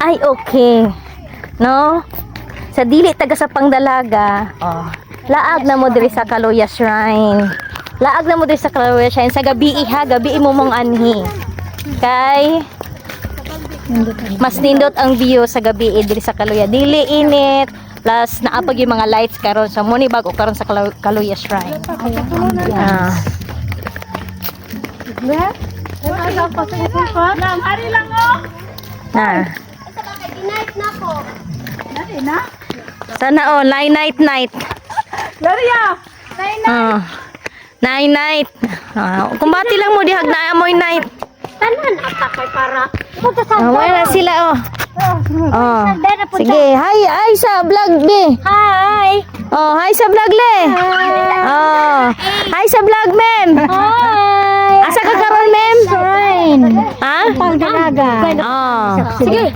Ay, okay. No? Sa dili taga sa Pangdalaga, oh, laag na mo diri sa Kaluya Shrine. Laag na mo diri sa Kaluya Shrine sa gabi ha, gabi mo mong anhi. Kay mas nindot ang view sa gabi diri sa Kaluya. Dili init, plus naapag yung mga lights karon sa muni bago karon sa Kaluya Shrine. Ah. Hari lang oh. Na. Night na ko. Dari na? Sana night. Dari ya. Night. Kumbati lang mo dihag na amoy night. Tanan ata kay para. Wala sila Sige, hi sa vlog be. Hi. Hi sa vlog le. Hi sa vlog mem. Hi. Asa ka karon mem? Fine. Ha? Pangdalaga. Sige.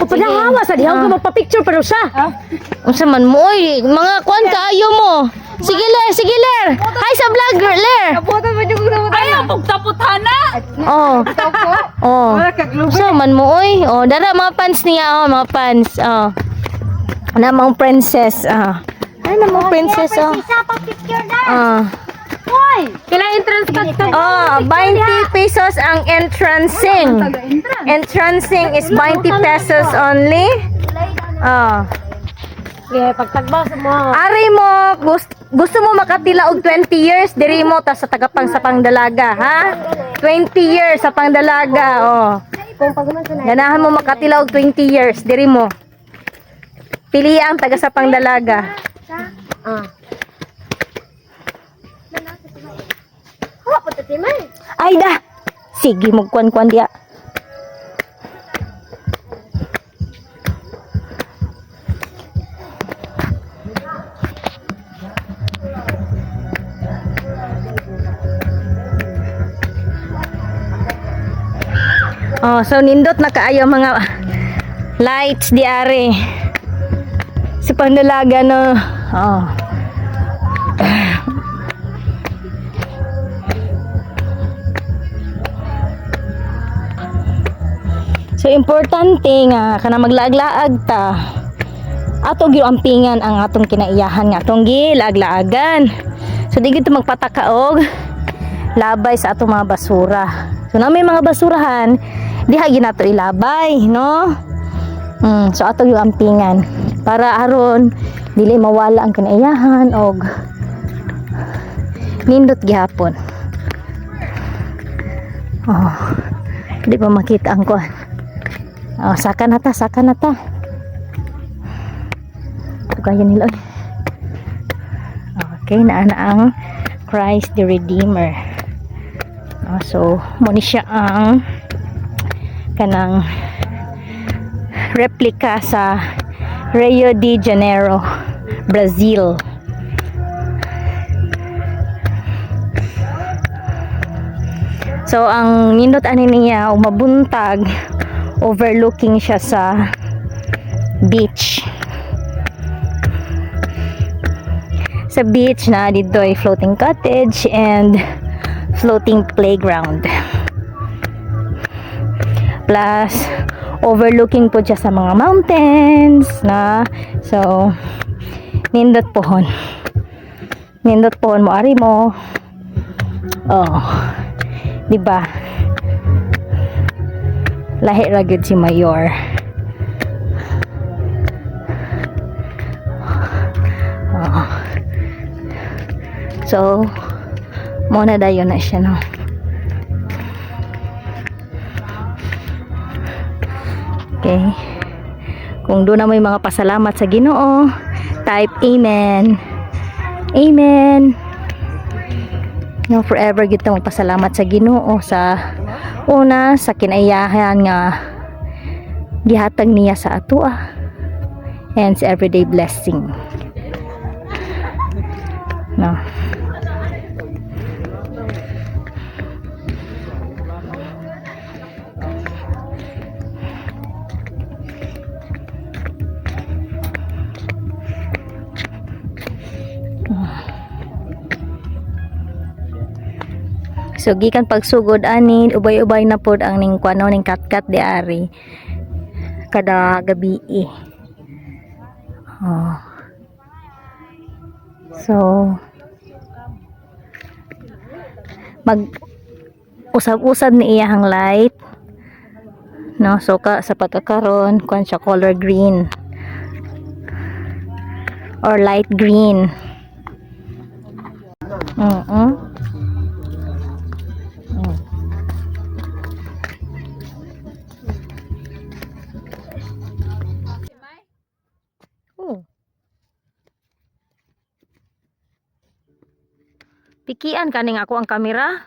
Paghahawa sa dihaw ko magpa-picture pero siya. Unsa man mo oy, mga kwan kaayo mo. Sige ler. Hi sa vlog ler. Ayaw pagtaputana. So man mo oy. Dara mga fans niya mga fans. Na mga princess. Ay na mga princess Isa pa picture na. Hoy, kailan entrance ka to? 20 pesos ang entrancing. Entrancing is 20 pesos only. Pagtagbaw sa mo. Ari mo, gusto mo makatila og 20 years diri mo ta sa tagapang sa Pangdalaga, ha? 20 years sa Pangdalaga, Ganahan mo makatila og 20 years diri mo. Pili ang taga sa Pangdalaga. Ay da. Sige magkuan-kuan dia. So nindot na kaayo mga lights di are. Si Pangdalaga no. So importante nga kana maglaag-laag ta. Ato gyud ampingan ang atong kinaiyahan nga atong gilaag-laagan. So di gyud magpatakaog labay sa atong mga basura. So na may mga basurahan diha gyud nato ilabay, no? So ato gyud ampingan para aron dili mawala ang kinaiyahan og nindot gihapon. Di pa makita ang kuan. Saka na ta. Kaya nila. Okay, naa na ang Christ the Redeemer. So, muna siya ang kanang replika sa Rio de Janeiro, Brazil. So, ang nindot ani niya mabuntag, overlooking siya sa beach. Sa beach na dito ay floating cottage and floating playground. Plus overlooking po siya sa mga mountains na so nindot pohon mo ari mo. Di ba? Lahi ra gyud si Mayor. So mo na dayon na siya, no? Okay. Kung doon na may mga pasalamat sa Ginoo, type amen. Amen. No, forever kita magpasalamat sa Ginoo sa una sa kinaiyahan nga gihatag niya sa ato and sa everyday blessing. No. So gikan pagsugod ani ubay-ubay na pod ang ning kuano ning katkat di ari kada gabi. Oh. So mag usab-usab ni iyahang light. No, so sa pagkakaron kuan siya color green or light green. Pikian kaning ako ang kamera.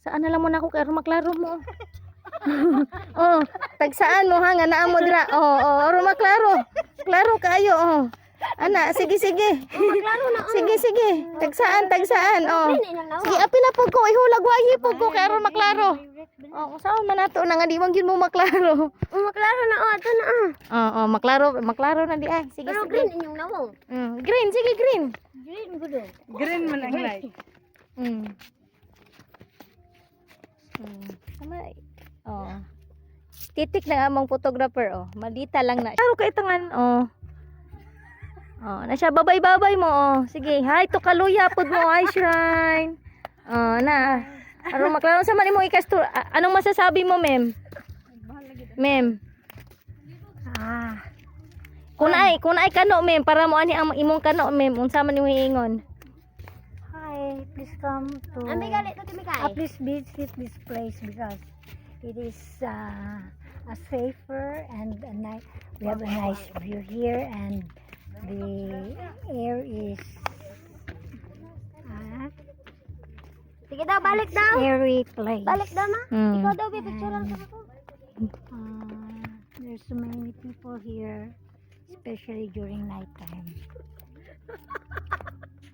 Saan na lang mo na ako kay maklaro mo. Oh, tagsaan mo ha nga naa mo dira. Oro maklaro. Klaro kayo oh. Ana, sige. Sige. Tagsaan. Oh. Sige, api na po ko. Ihulag wahi po ko kay aron maklaro. Oh, saan man nato na nga di man gyud mo maklaro. Maklaro na ato na maklaro na di ay. Sige. green inyong nawong. Green, sige green. Green gudo. Green man ang light. Samay. Oh. Titik na among photographer oh. Malita lang na. Klaro kay tangan oh. Oh, na siya babay-babay mo oh. Sige, hi to kaluya pod mo ay shrine. Oh, na. Aron maklaro sa man imo ikasto. Anong masasabi mo, ma'am? Ma'am. Kunay kano, ma'am, para mo ani ang imong kano, ma'am. Unsa man imong hiingon? Hi, please come to. Please visit this place because it is a safer and we have a nice view here and the air is Sige daw, balik daw. airy place. Balik daw ma. Ikaw daw pipicturean ka ko. There's so many people here, especially during night time.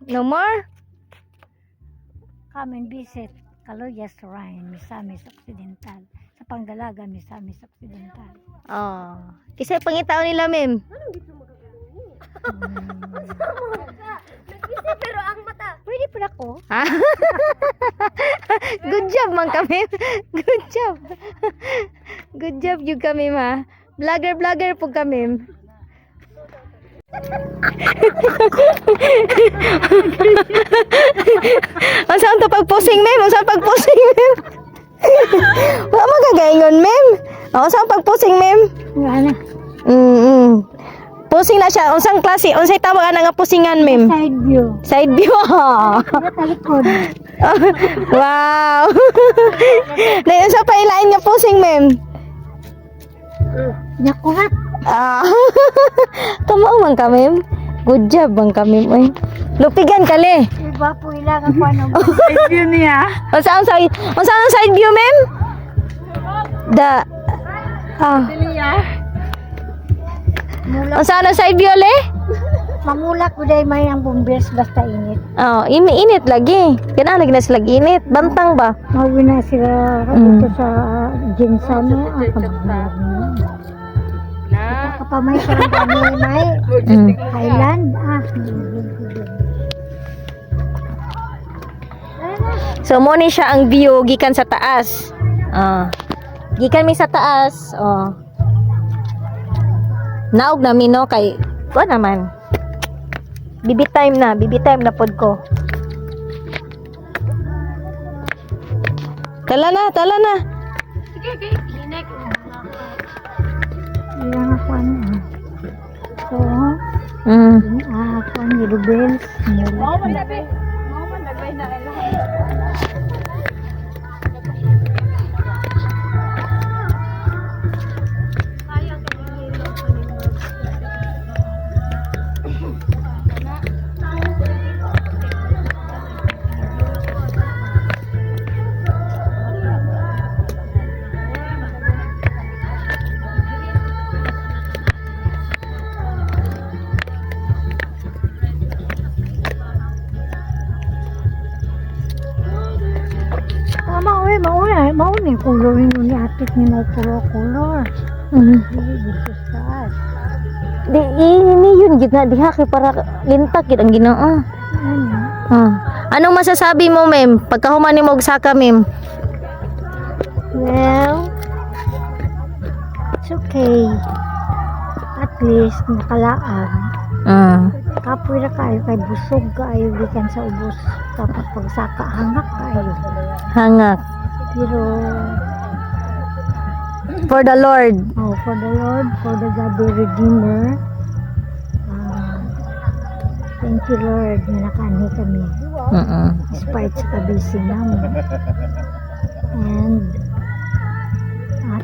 No more? Come and visit Caluyas Shrine, Misamis Occidental. Sa Pangdalaga, Misamis Occidental. Oh. Kisay pangitaw nila, ma'am. Pero ang mata. Pwede pa ako. Ha? Good job man kami. Good job. Good job yung kami ma. Vlogger po kami. Ang saan to pagposing ma'am? Ang saan pagposing ma'am? Wala magagayon ma'am. Ang saan pagposing ma'am? Ano? Posing na siya. Unsang klase? Unsay tawag nga pusingan ma'am? Side view. Side view. Talikod. Wow. Dayon sa pailain nga posing ma'am. Nakuhat. Tama man ka ma'am. Good job bang kami oy. Lupigan kali. Iba po ilang ako ano. Side view niya. Unsa ang side view ma'am? Unsa ang side view le? Mamulak ko dahil may ang bumbers basta init. Oh, init lagi. Kana lagi na sila init. Bantang ba? Mauwi na sila dito sa Ginsano. Kapamay sa kami may Highland. So mo ni siya ang view gikan sa taas. Gikan mi sa taas. Naog namin no kay ko naman. Bibi time na pod ko. Tala na. Sige. Hinek. Ilang ako ano. So, ako ang Yelubels. may mauni coloring ni atik ni may puro color. Mm. Dili dito sa taas. Di ini yun gid na diha kay para lintak gid ang Ginoo. Ah. Anong masasabi mo, ma'am? Pagkahuman nimo og saka, ma'am? Well, it's okay. At least nakalaag. Ah. Kapoy ra kayo kay busog kaayo gikan sa ubos. Tapos pagsaka hangak kayo. Hangak. Pero For the Lord. oh, for the Lord, for the God the Redeemer. Thank you Lord na nakaanhi kami. Despite sa kabisi namin. And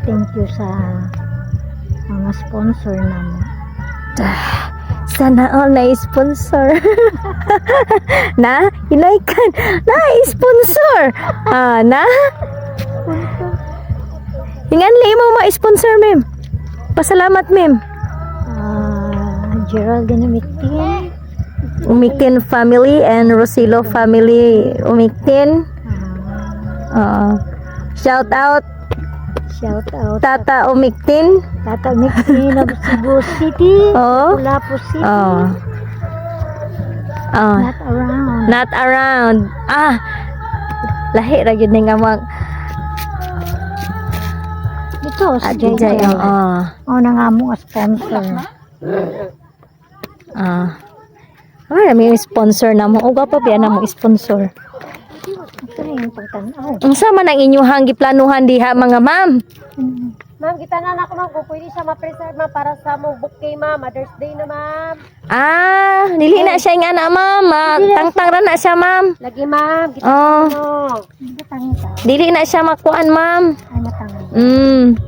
thank you sa mga sponsor namin. Sana all na-sponsor. Na? Hinaykan. Na-sponsor. Na? Hinganli mo ma-sponsor, ma'am. Pasalamat, ma'am. Gerald Ganamitin. Umiktin family and Rosilo family Umiktin. Shout out Shout out Tata Umiktin. Tata Mixin of Cebu City. Oh. Lapu City. Oh. Oh. Not around. Not around. Lahi ra gyud nga mag Ito, si Adi JJ. Jay. Oh. Na nga mo nga sponsor. May sponsor na mo. O pa biya na mo sponsor. Ito na yung pagtanaw. Ang sama ng inyong giplanuhan diha mga ma'am. Ma'am, kita na ako ma'am kung pwede siya ma-preserve ma'am para sa mong bouquet ma'am. Mother's Day na ma'am. Dili na siya nga na ma'am. Tangtang ra na siya ma'am. Lagi ma'am, kita Oh. mo. Matangita. Dili na siya makuan ma'am. Ay, matangita.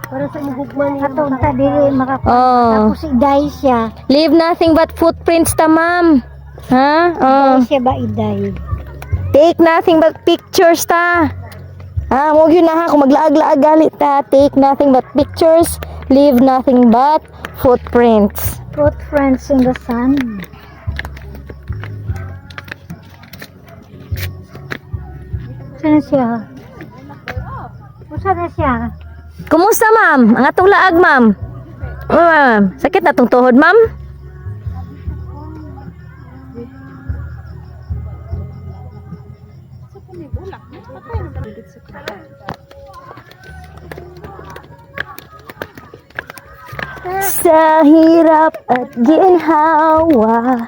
Para sa mugugman niya. Katong ta dili makakuha. Oh. Tapos iday siya. Leave nothing but footprints ta ma'am. Ha? Oh. Iday siya ba iday? Take nothing but pictures ta. Mo yun na ha, kung maglaag-laag galit ta, take nothing but pictures, leave nothing but footprints. Footprints in the sand. Saan na siya? Saan na siya? Kumusta ma'am? Ang atong laag ma'am? Ma'am, sakit na tong tuhod ma'am? Sa hirap at ginhawa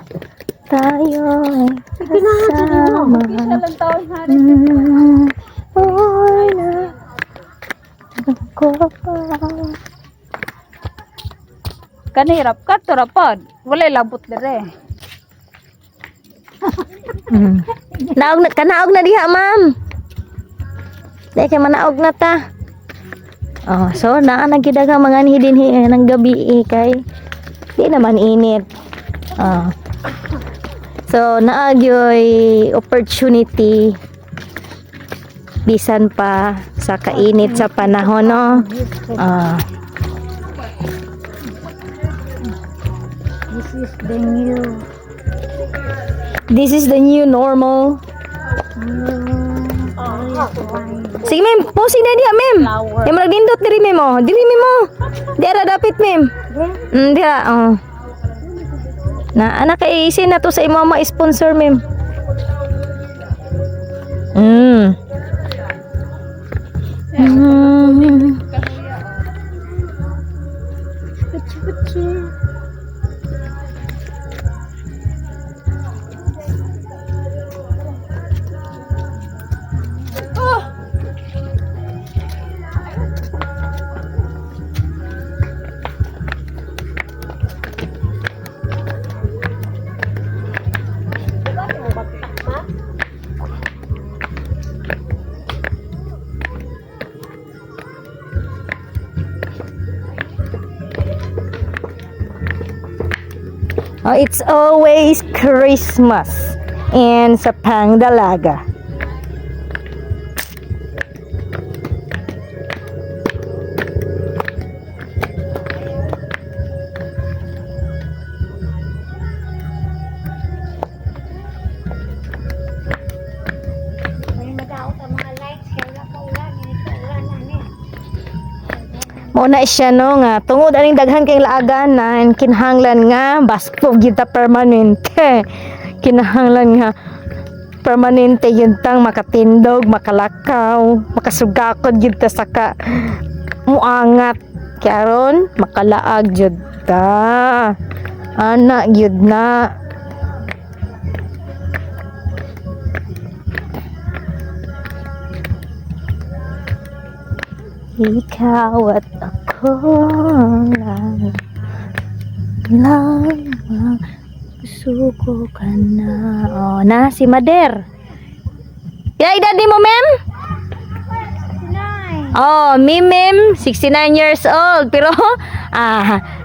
tayo'y kasama. Oy na ako pa. Kanirap ka, turapod. Wala labot dire. Naog na, kanaog na diha ma'am. Dahil kay manaog na ta. So naanagidaga mga hidin ng gabi kay di naman init. So naagyoy opportunity bisan pa sa kainit sa panahon no. This is the new This is the new normal. Sige ma'am, posing na diha ma'am. Yung magdindot diri ma'am oh. Diri ma'am oh. Dira dapit ma'am. Dira oh. Na anak kay isin na to sa imo mga sponsor ma'am. It's always Christmas and sa Pangdalaga. May nag-out ang mga lights kaya wala ka ulan. Muna siya no nga tungod aning daghan kay laaganan kinahanglan nga basko gyud ta permanente. Kinahanglan nga permanente yun tang makatindog, makalakaw, makasugakod yun ta saka muangat karon makalaag jud ta anak yun na ikaw at ako lang gusto ko ka na. Oh, na si Mader. Kaya edad mo, ma'am? Oh, mem 69 years old. Pero,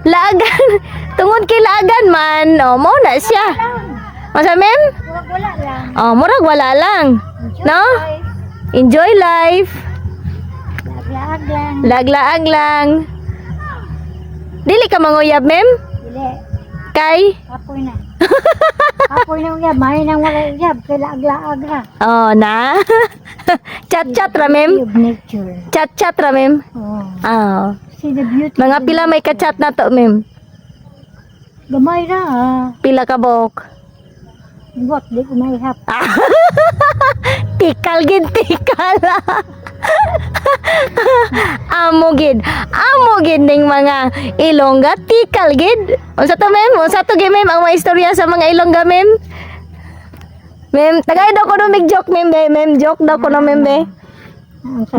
laagan. Tungod kay laagan man. Oh, mo na siya. Masa, ma'am? Wala lang. Oh, murag wala lang. No? Enjoy life. Lag lang. Laglaag lang. Dili ka manguyab, ma'am? Dili. Kay? Kapoy na. Kapoy na uyab. Mahin ang wala uyab. Kaya laag-laag ra. Oh, na? Chat-chat ra, ma'am? Beauty of nature. Chat-chat ra, ma'am? Oh. Oh. See the beauty. Mga of pila may nature. ka-chat na to, ma'am? Gamay ra ah. Pila ka buhok? Buwak, di ko maihap. Tikal gid, tikal. Amo gid ning mga Ilongga, tikal gid. Unsa to, ma'am? Unsa to, ma'am, ang mga istorya sa mga Ilongga, ma'am? Ma'am, tagay daw ko no mig joke, ma'am, be. Ma'am, joke daw ko no, ma'am, be.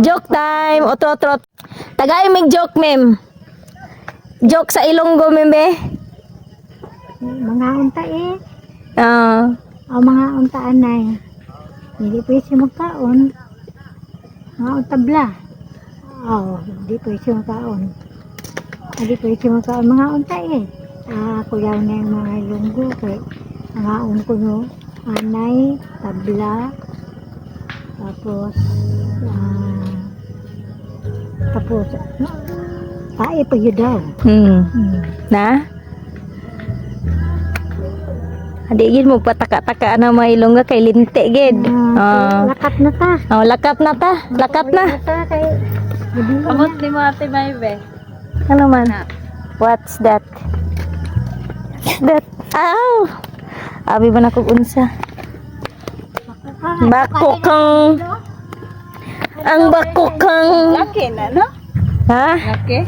Joke time. Otro. Tagay mig joke, ma'am. Joke sa Ilonggo, ma'am, be. Mga unta eh. Ah, Ang mga untaan na eh. Hindi pwede magkaon. Mga untabla. Hindi pwede magkaon. Hindi pwede magkaon. Mga unta eh. Kuyaw na yung mga Ilonggo. Mga unko no. Anay, tabla. Tapos, tae pa yun daw. Na? Adi gid mo pataka-taka na mga Ilongga kay linte gid. Lakat na ta. Lakat na ta. Lakat na. Kamot ni mo ate Maybe. Ano man? What's that? What's that? Ow! Abi ba na kog unsa? Bako kang ang bako kang Laki na, no? ha? Laki.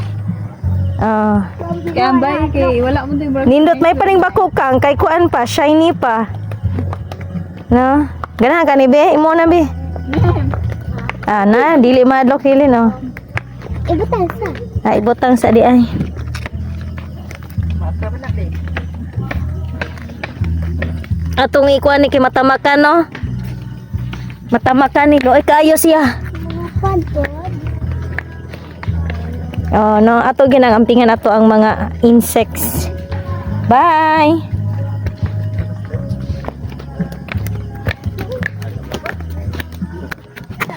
Kaya ang bahay kay wala mo din Nindot may paring bako kang kay kuan pa, shiny pa. No? Ganahan ka ni be, imo na be. Na, dili madlok hili no. Ibutang sa. Ibutang sa di ay. Atong ikuan ni kay matamakan no. Matamakan ni ko ay kaayo siya. Oh no, ato ginagampingan ato ang mga insects. Bye.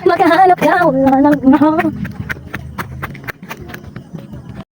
Maghanap ka, wala lang.